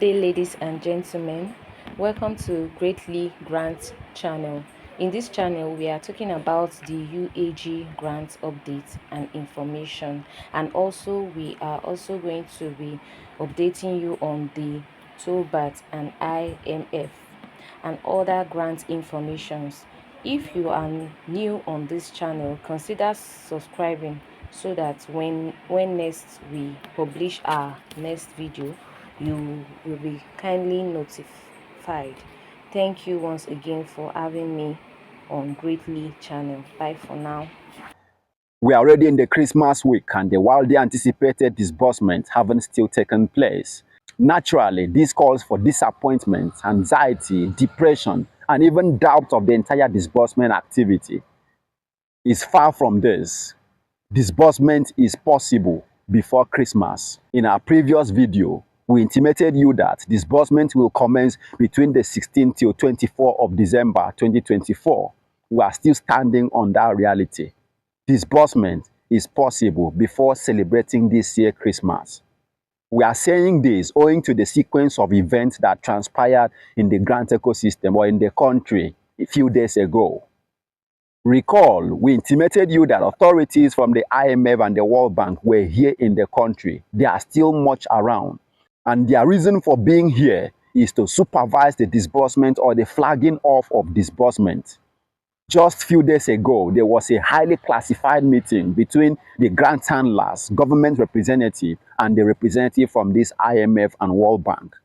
Day, ladies and gentlemen. Welcome to Greatly Grant channel. In this channel, we are talking about the UAG grant updates and information, and also we are also going to be updating you on the Theobarth and IMF and other grant informations. If you are new on this channel, consider subscribing so that when next we publish our next video, you will be kindly notified. Thank you once again for having me on Greatly channel. Bye for now. We are already in the Christmas week and the wildly anticipated disbursements haven't still taken place. Naturally, this calls for disappointment, anxiety, depression, and even doubt of the entire disbursement activity. It's far from this. Disbursement is possible before Christmas. In our previous video, we intimated you that disbursement will commence between the 16th till 24th of December 2024. We are still standing on that reality. Disbursement is possible before celebrating this year's Christmas. We are saying this owing to the sequence of events that transpired in the grant ecosystem or in the country a few days ago. Recall, we intimated you that authorities from the IMF and the World Bank were here in the country. They are still much around. And their reason for being here is to supervise the disbursement or the flagging off of disbursement. Just a few days ago, there was a highly classified meeting between the grant handlers, government representative, and the representative from this IMF and World Bank.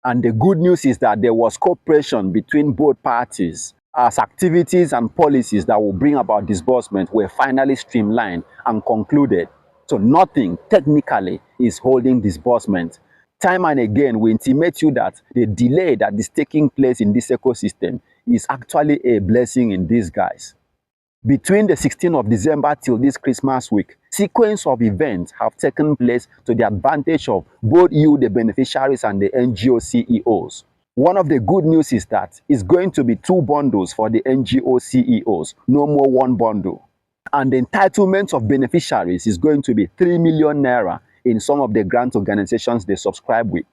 And the good news is that there was cooperation between both parties as activities and policies that will bring about disbursement were finally streamlined and concluded. So nothing technically is holding disbursement. Time and again, we intimate you that the delay that is taking place in this ecosystem is actually a blessing in disguise. Between the 16th of December till this Christmas week, sequence of events have taken place to the advantage of both you, the beneficiaries, and the NGO CEOs. One of the good news is that it's going to be 2 bundles for the NGO CEOs, no more 1 bundle. And the entitlement of beneficiaries is going to be 3 million naira in some of the grant organizations they subscribe with.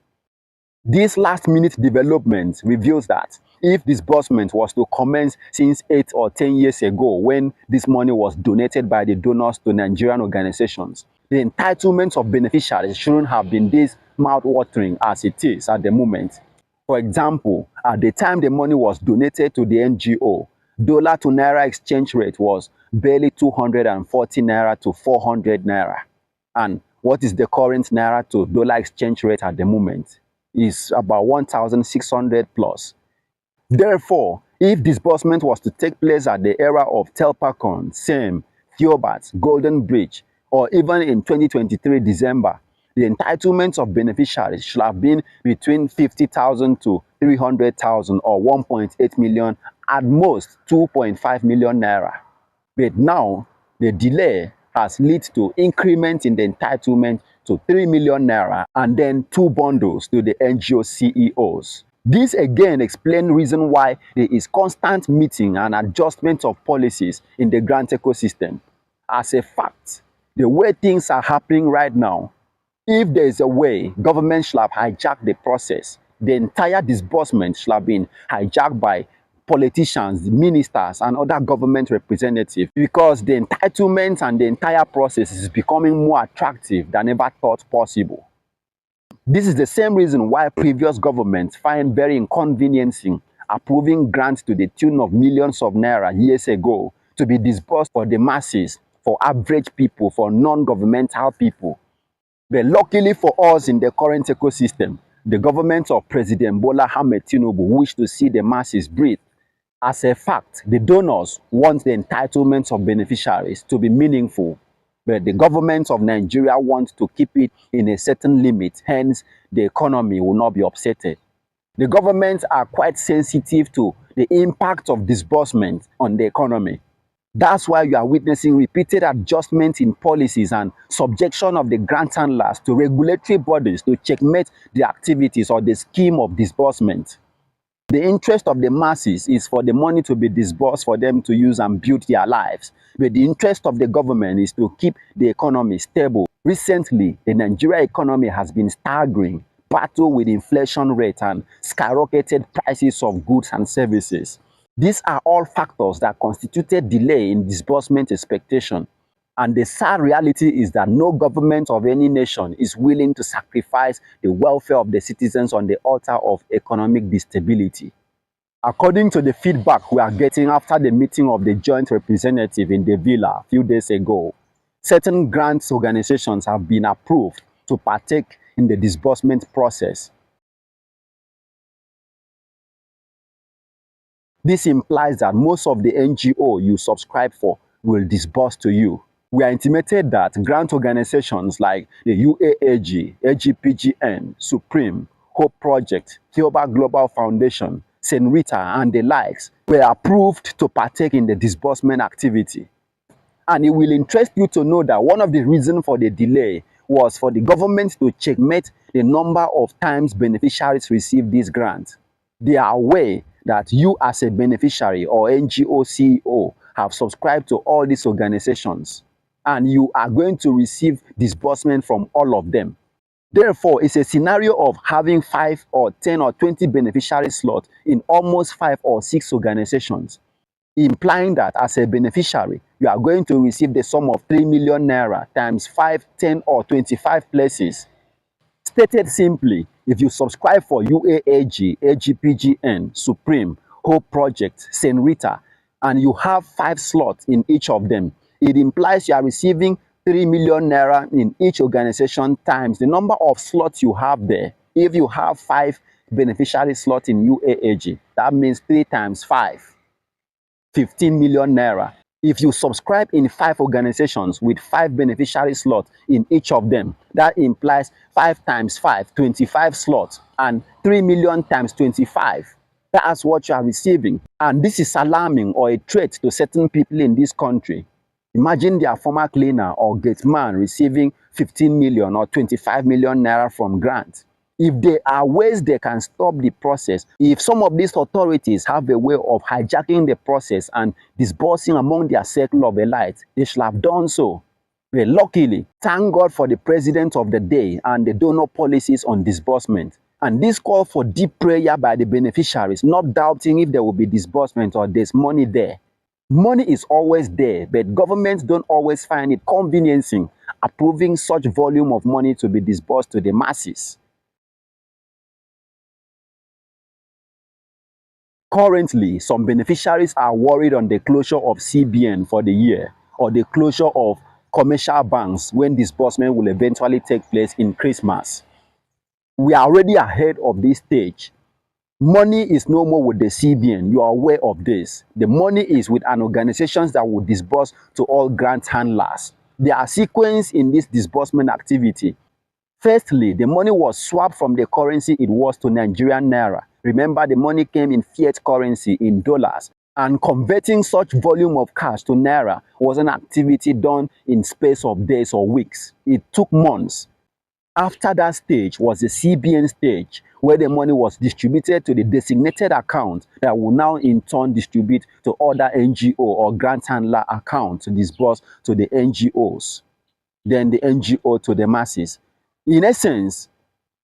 This last-minute development reveals that if disbursement was to commence since 8 or 10 years ago when this money was donated by the donors to Nigerian organizations, the entitlement of beneficiaries shouldn't have been this mouth-watering as it is at the moment. For example, at the time the money was donated to the NGO, dollar to naira exchange rate was barely 240 naira to 400 naira. And what is the current naira to dollar exchange rate at the moment? Is about 1,600 plus. Therefore, if disbursement was to take place at the era of Telpacon, SEM, Theobarth, Golden Bridge, or even in 2023 December, the entitlements of beneficiaries should have been between 50,000 to 300,000 or 1.8 million, at most 2.5 million naira. But now, the delay has led to increment in the entitlement to 3 million naira and then 2 bundles to the NGO CEOs. This again explains the reason why there is constant meeting and adjustment of policies in the grant ecosystem. As a fact, the way things are happening right now, if there is a way government should have hijacked the process, the entire disbursement should have been hijacked by politicians, ministers, and other government representatives, because the entitlement and the entire process is becoming more attractive than ever thought possible. This is the same reason why previous governments find very inconveniencing approving grants to the tune of millions of naira years ago to be disbursed for the masses, for average people, for non-governmental people. But luckily for us in the current ecosystem, the government of President Bola Ahmed Tinubu wish to see the masses breathe. As a fact, the donors want the entitlements of beneficiaries to be meaningful, but the government of Nigeria wants to keep it in a certain limit, hence the economy will not be upsetted. The governments are quite sensitive to the impact of disbursement on the economy. That's why you are witnessing repeated adjustments in policies and subjection of the grant handlers to regulatory bodies to checkmate the activities or the scheme of disbursement. The interest of the masses is for the money to be disbursed for them to use and build their lives. But the interest of the government is to keep the economy stable. Recently, the Nigeria economy has been staggering. battle with inflation rate and skyrocketed prices of goods and services. These are all factors that constituted delay in disbursement expectation. And the sad reality is that no government of any nation is willing to sacrifice the welfare of the citizens on the altar of economic instability. According to the feedback we are getting after the meeting of the joint representative in the villa a few days ago, certain grants organizations have been approved to partake in the disbursement process. This implies that most of the NGO you subscribe for will disburse to you. We are intimated that grant organizations like the UAAG, AGPGN, Supreme, Hope Project, Theobarth Global Foundation, St. Rita, and the likes were approved to partake in the disbursement activity. And it will interest you to know that one of the reasons for the delay was for the government to checkmate the number of times beneficiaries receive this grant. They are aware that you as a beneficiary or NGO CEO have subscribed to all these organizations and you are going to receive disbursement from all of them. Therefore, it's a scenario of having 5 or 10 or 20 beneficiary slots in almost 5 or 6 organizations, implying that as a beneficiary, you are going to receive the sum of 3 million naira times 5, 10, or 25 places. Stated simply, if you subscribe for UAAG, AGPGN, Supreme, Hope Project, St. Rita, and you have 5 slots in each of them, it implies you are receiving 3 million naira in each organization times the number of slots you have there. If you have 5 beneficiary slots in UAAG, that means 3 times 5, 15 million naira. If you subscribe in 5 organizations with 5 beneficiary slots in each of them, that implies 5 times 5, 25 slots, and 3 million times 25. That's what you are receiving. And this is alarming or a threat to certain people in this country. Imagine their former cleaner or gate man receiving 15 million or 25 million naira from grant. If there are ways they can stop the process, if some of these authorities have a way of hijacking the process and disbursing among their circle of elites, they should have done so. But luckily, thank God for the president of the day and the donor policies on disbursement. And this call for deep prayer by the beneficiaries, not doubting if there will be disbursement or there's money there. Money is always there, but governments don't always find it conveniencing approving such volume of money to be disbursed to the masses. Currently, some beneficiaries are worried on the closure of CBN for the year or the closure of commercial banks when disbursement will eventually take place in Christmas. We are already ahead of this stage. Money is no more with the CBN. You are aware of this. The money is with an organization that will disburse to all grant handlers. There are sequences in this disbursement activity. Firstly, the money was swapped from the currency it was to Nigerian naira. Remember, the money came in fiat currency in dollars. And converting such volume of cash to naira was an activity done in space of days or weeks. It took months. After that stage was the CBN stage, where the money was distributed to the designated account that will now in turn distribute to other NGO or grant handler accounts to disburse to the NGOs, then the NGO to the masses. In essence,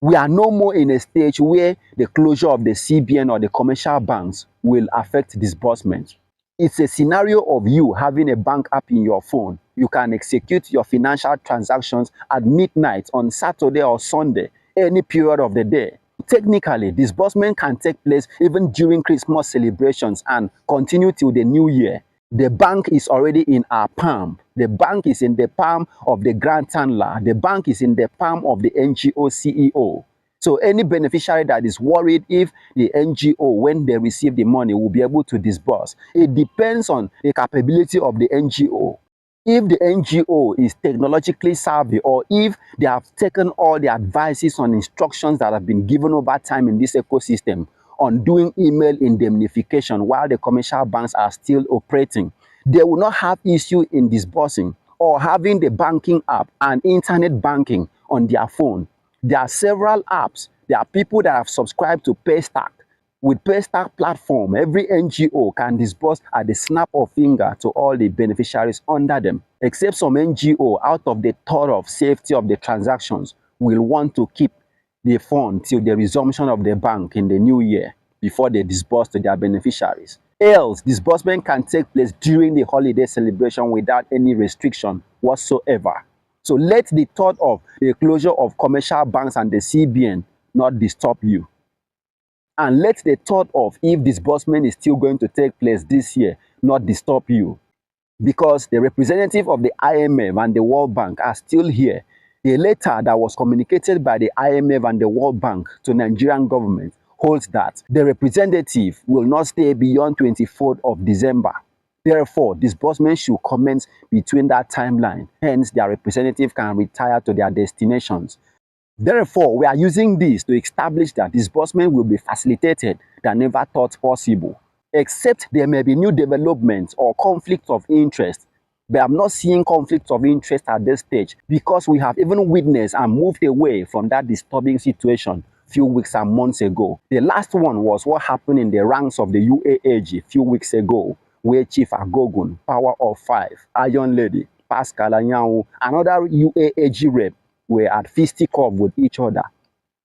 we are no more in a stage where the closure of the CBN or the commercial banks will affect disbursement. It's a scenario of you having a bank app in your phone. You can execute your financial transactions at midnight on Saturday or Sunday, any period of the day. Technically, disbursement can take place even during Christmas celebrations and continue till the new year. The bank is already in our palm. The bank is in the palm of the grant handler. The bank is in the palm of the NGO CEO. So any beneficiary that is worried if the NGO, when they receive the money, will be able to disburse, it depends on the capability of the NGO. If the NGO is technologically savvy, or if they have taken all the advices on instructions that have been given over time in this ecosystem on doing email indemnification while the commercial banks are still operating, they will not have issue in disbursing or having the banking app and internet banking on their phone. There are several apps. There are people that have subscribed to Paystack. With Paystack platform, every NGO can disburse at the snap of finger to all the beneficiaries under them, except some NGO, out of the thought of safety of the transactions, will want to keep the fund till the resumption of the bank in the new year before they disburse to their beneficiaries. Else, disbursement can take place during the holiday celebration without any restriction whatsoever. So let the thought of the closure of commercial banks and the CBN not disturb you. And let the thought of if disbursement is still going to take place this year not disturb you, because the representative of the IMF and the World Bank are still here. The letter that was communicated by the IMF and the World Bank to Nigerian government holds that the representative will not stay beyond 24th of December. Therefore, disbursement should commence between that timeline. Hence, their representative can retire to their destinations. Therefore, we are using this to establish that disbursement will be facilitated than never thought possible, except there may be new developments or conflicts of interest. But I'm not seeing conflicts of interest at this stage because we have even witnessed and moved away from that disturbing situation a few weeks and months ago. The last one was what happened in the ranks of the UAAG a few weeks ago, where Chief Agogun, Power of Five, Iron Lady, Pascal Anyanwu, another UAAG rep were at fisticuffs with each other.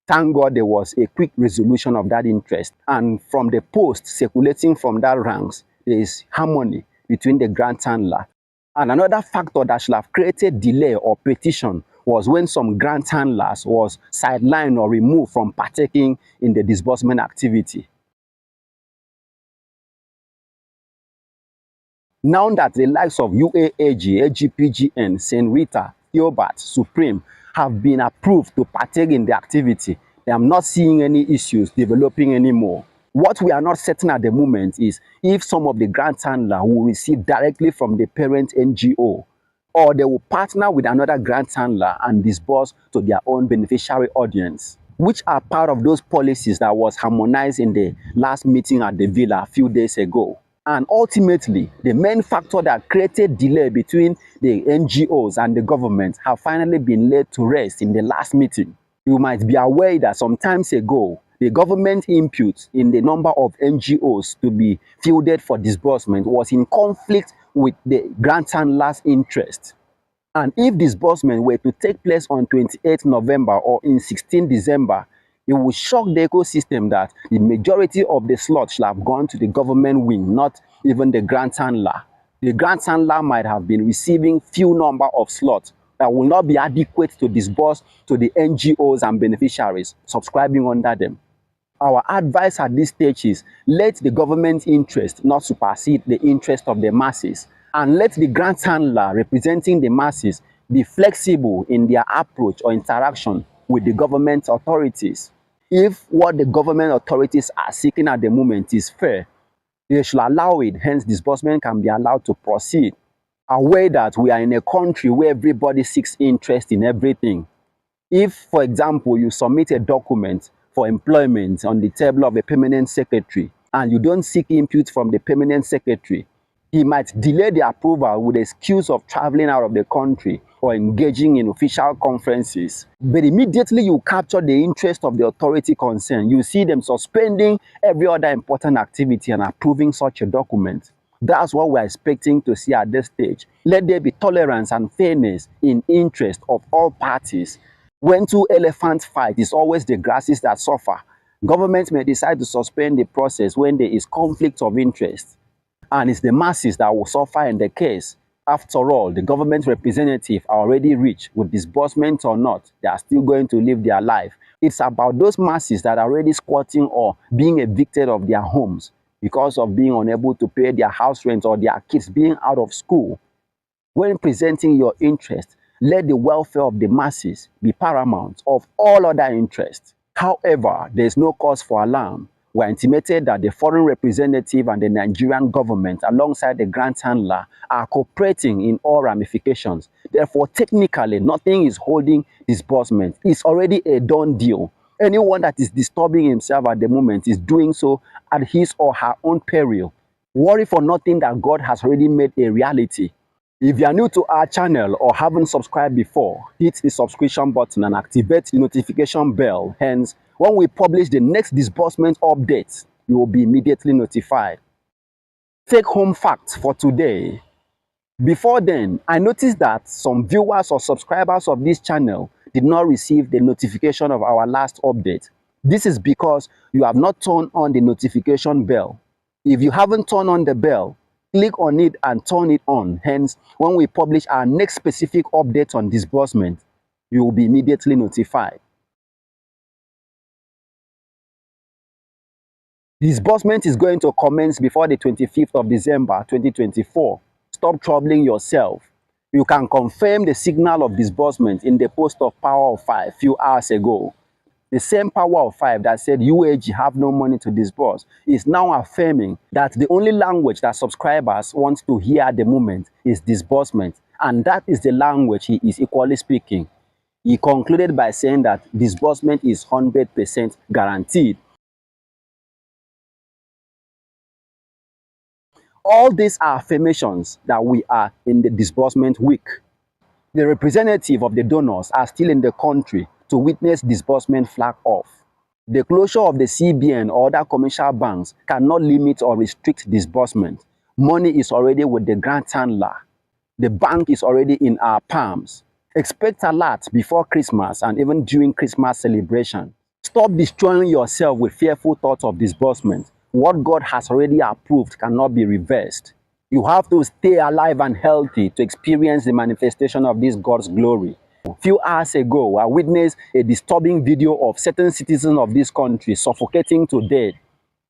Thank God there was a quick resolution of that interest. And from the post circulating from that ranks, there is harmony between the grant handler. And another factor that should have created delay or petition was when some grant handlers was sidelined or removed from partaking in the disbursement activity. Now that the likes of UAAG, AGPGN, St. Rita, Theobarth, Supreme have been approved to partake in the activity, I'm not seeing any issues developing anymore. What we are not certain at the moment is if some of the grant handler will receive directly from the parent NGO, or they will partner with another grant handler and disburse to their own beneficiary audience, which are part of those policies that was harmonized in the last meeting at the Villa a few days ago. And ultimately, the main factor that created delay between the NGOs and the government have finally been laid to rest in the last meeting. You might be aware that some time ago, the government input in the number of NGOs to be fielded for disbursement was in conflict with the grant handler's interest. And if disbursement were to take place on 28 November or in 16 December, it would shock the ecosystem that the majority of the slots should have gone to the government wing, not even the grant handler. The grant handler might have been receiving few number of slots that will not be adequate to disburse to the NGOs and beneficiaries subscribing under them. Our advice at this stage is let the government interest not supersede the interest of the masses, and let the grant handler representing the masses be flexible in their approach or interaction with the government authorities. If what the government authorities are seeking at the moment is fair, they should allow it, hence disbursement can be allowed to proceed. Aware that we are in a country where everybody seeks interest in everything. If, for example, you submit a document for employment on the table of a permanent secretary and you don't seek input from the permanent secretary, he might delay the approval with the excuse of traveling out of the country or engaging in official conferences. But immediately you capture the interest of the authority concerned, you see them suspending every other important activity and approving such a document. That's what we're expecting to see at this stage. Let there be tolerance and fairness in interest of all parties. When two elephants fight, it's always the grasses that suffer. Government may decide to suspend the process when there is conflict of interest, and it's the masses that will suffer in the case. After all, the government representatives are already rich, with disbursement or not, they are still going to live their life. It's about those masses that are already squatting or being evicted of their homes because of being unable to pay their house rent or their kids being out of school. When presenting your interest, let the welfare of the masses be paramount of all other interests. However, there is no cause for alarm. We are intimated that the foreign representative and the Nigerian government, alongside the grant handler, are cooperating in all ramifications. Therefore, technically, nothing is holding disbursement. It's already a done deal. Anyone that is disturbing himself at the moment is doing so at his or her own peril. Worry for nothing that God has already made a reality. If you are new to our channel or haven't subscribed before, hit the subscription button and activate the notification bell. Hence, when we publish the next disbursement update, you will be immediately notified. Take home facts for today. Before then, I noticed that some viewers or subscribers of this channel did not receive the notification of our last update. This is because you have not turned on the notification bell. If you haven't turned on the bell, click on it and turn it on. Hence, when we publish our next specific update on disbursement, you will be immediately notified. Disbursement is going to commence before the 25th of December 2024. Stop troubling yourself. You can confirm the signal of disbursement in the post of Power of 5 few hours ago. The same Power of 5 that said UAG have no money to disburse is now affirming that the only language that subscribers want to hear at the moment is disbursement, and that is the language he is equally speaking. He concluded by saying that disbursement is 100% guaranteed. All these are affirmations that we are in the disbursement week. The representative of the donors are still in the country to witness disbursement flag off. The closure of the CBN or other commercial banks cannot limit or restrict disbursement. Money is already with the grant handler. The bank is already in our palms. Expect alerts before Christmas and even during Christmas celebration. Stop destroying yourself with fearful thoughts of disbursement. What God has already approved cannot be reversed. You have to stay alive and healthy to experience the manifestation of this God's glory. A few hours ago, I witnessed a disturbing video of certain citizens of this country suffocating to death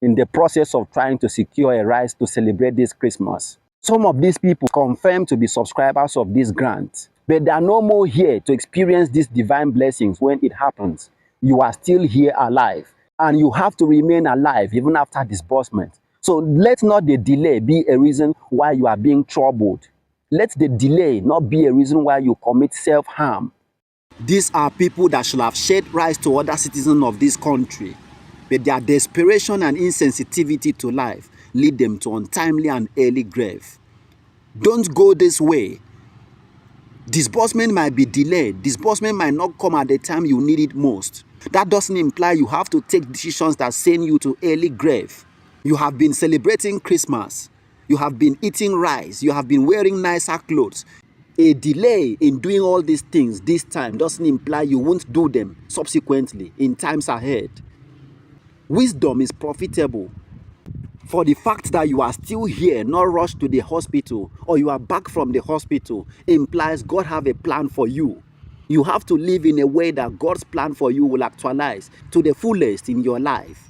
in the process of trying to secure a right to celebrate this Christmas. Some of these people confirmed to be subscribers of this grant, but they are no more here to experience these divine blessings when it happens. You are still here alive, and you have to remain alive even after disbursement. So let not the delay be a reason why you are being troubled. Let the delay not be a reason why you commit self-harm. These are people that should have shed rights to other citizens of this country, but their desperation and insensitivity to life lead them to untimely and early grave. Don't go this way. Disbursement might be delayed. Disbursement might not come at the time you need it most. That doesn't imply you have to take decisions that send you to early grave. You have been celebrating Christmas. You have been eating rice. You have been wearing nicer clothes. A delay in doing all these things this time doesn't imply you won't do them subsequently in times ahead. Wisdom is profitable. For the fact that you are still here, not rushed to the hospital, or you are back from the hospital, implies God have a plan for you. You have to live in a way that God's plan for you will actualize to the fullest in your life.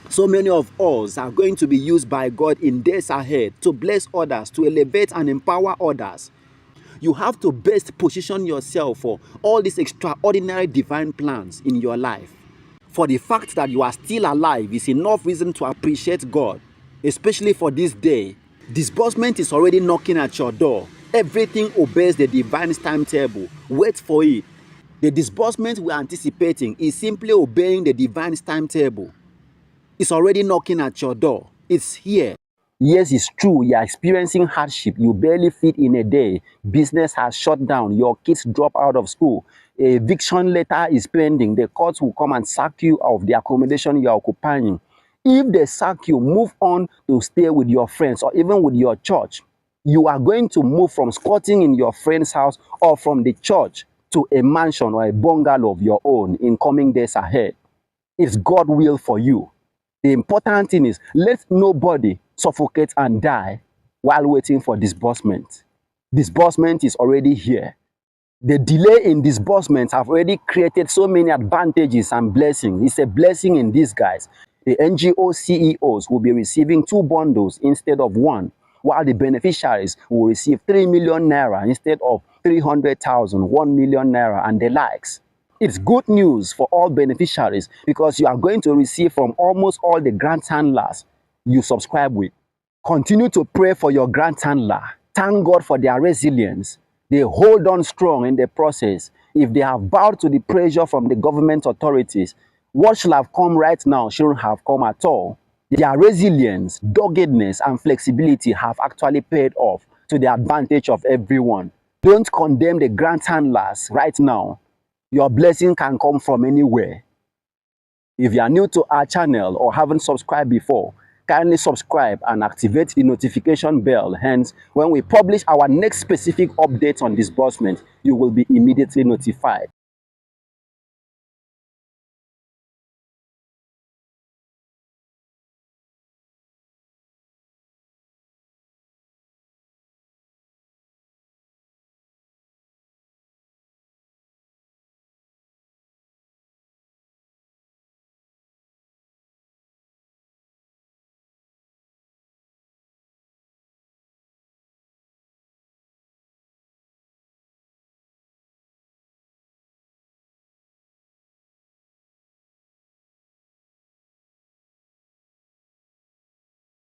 So many of us are going to be used by God in days ahead to bless others, to elevate and empower others. You have to best position yourself for all these extraordinary divine plans in your life. For the fact that you are still alive is enough reason to appreciate God, especially for this day. Disbursement is already knocking at your door. Everything obeys the divine timetable. Wait for it. The disbursement we are anticipating is simply obeying the divine timetable. It's already knocking at your door. It's here. Yes, it's true. You are experiencing hardship. You barely feed in a day. Business has shut down. Your kids drop out of school. A eviction letter is pending. The courts will come and sack you of the accommodation you are occupying. If they sack you, move on to stay with your friends or even with your church. You are going to move from squatting in your friend's house or from the church to a mansion or a bungalow of your own in coming days ahead. It's God's will for you. The important thing is, let nobody suffocate and die while waiting for disbursement. Disbursement is already here. The delay in disbursements have already created so many advantages and blessings. It's a blessing in disguise. The NGO CEOs will be receiving 2 bundles instead of 1, while the beneficiaries will receive 3 million naira instead of 300,000, 1 million naira, and the likes. It's good news for all beneficiaries because you are going to receive from almost all the grant handlers you subscribe with. Continue to pray for your grant handler. Thank God for their resilience. They hold on strong in the process. If they have bowed to the pressure from the government authorities, what should have come right now shouldn't have come at all. Their resilience, doggedness, and flexibility have actually paid off to the advantage of everyone. Don't condemn the grant handlers right now. Your blessing can come from anywhere. If you are new to our channel or haven't subscribed before, kindly subscribe and activate the notification bell. Hence, when we publish our next specific update on disbursement, you will be immediately notified.